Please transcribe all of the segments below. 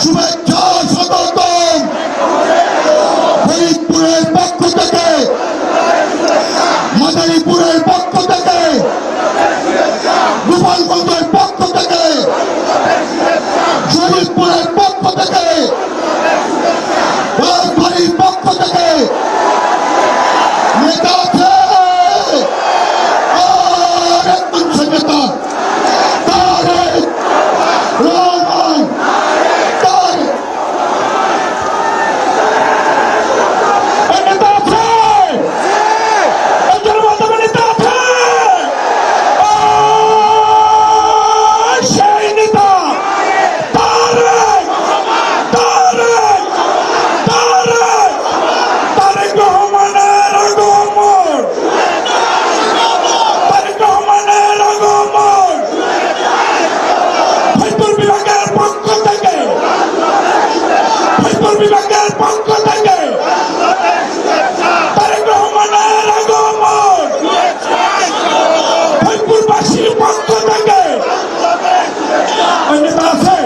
শুভেচ্ছা স্বাগতম ফরিদপুরের পক্ষ থেকে, মাদারীপুরের পক্ষ থেকে, গোপালগঞ্জের পক্ষ থেকে, শরীফপুরের পক্ষ থেকে, রাজবাড়ির পক্ষ থেকে নেতা আছে। আর একজন নেতা তারেক রহমান। নেতা আছে, একজন মাধ্যমে নেতা আছে, সেই নেতা তারেক তারেক তারেক তারেক রহমানের আগমন, তারেক রহমানের আগমন। ফরিদপুর বিভাগের পক্ষ থেকে, ফরিদপুর বিভাগের পক্ষ থেকে তারেক রহমানের আগমন, ফরিদপুরবাসীর পক্ষ থেকে। ওই নেতা আছে,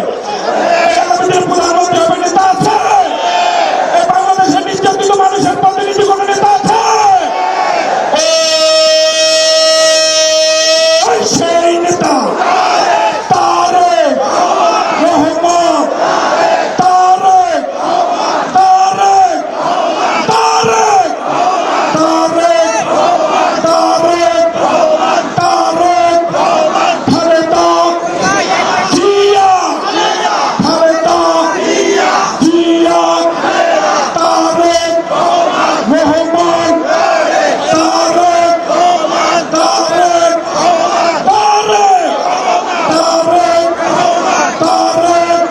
আমাদের প্রধানমন্ত্রী হবে নেতা আছে, এই বাংলাদেশের নির্যাতিত মানুষের প্রতিনিধি কোনো নেতা আছে। সেই নেতা তারেক রহমান, তারেক তারেক তারেক তারেক তারেক তারেক খালেদা জিয়া, খালেদা জিয়া, তারেক রহমান, তারেক তারেক তারেক তারেক তারেক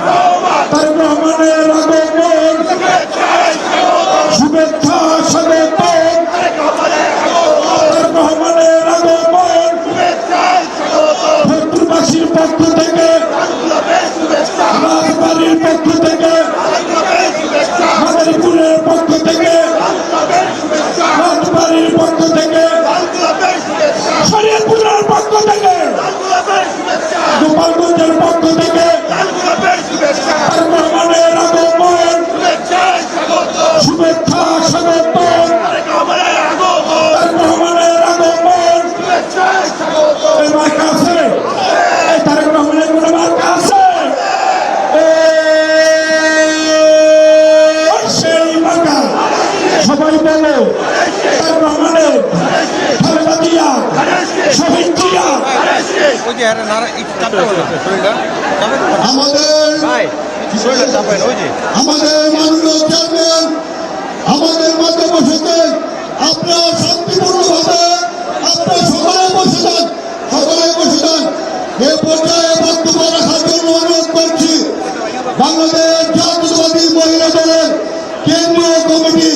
তারেক রহমানের আগমন, শুভেচ্ছা স্বাগতম। তারেক রহমানের আগমন, ফরিদপুরবাসীর পক্ষ থেকে, রাজবাড়ির পক্ষ থেকে, মাদারীপুরের পক্ষ থেকে, রাজবাড়ির পক্ষ থেকে, শরীয়তপুরের পক্ষ থেকে, গোপালগঞ্জের পক্ষ থেকে তারেক রহমানের আগমন, শুভেচ্ছা স্বাগতম। তারেক রহমানের আগমন। এই মার্কা আছে, এই তারেক রহমানের কোন মার্কা আছে? সেই মার্কা সবাই বলো তারেক রহমানের, খালেদা জিয়া, শহীদ জিয়া। আমাদের মাননীয় চেয়ারম্যান আমাদের মাঝে বসেছে। আপনারা শান্তিপূর্ণভাবে আপনারা সকলে বসে যান, সকলে বসে যান। এ পর্যায়ে বক্তব্য রাখার জন্য অনুরোধ করছি বাংলাদেশ জাতীয়তাবাদী মহিলা দলের কেন্দ্রীয় কমিটি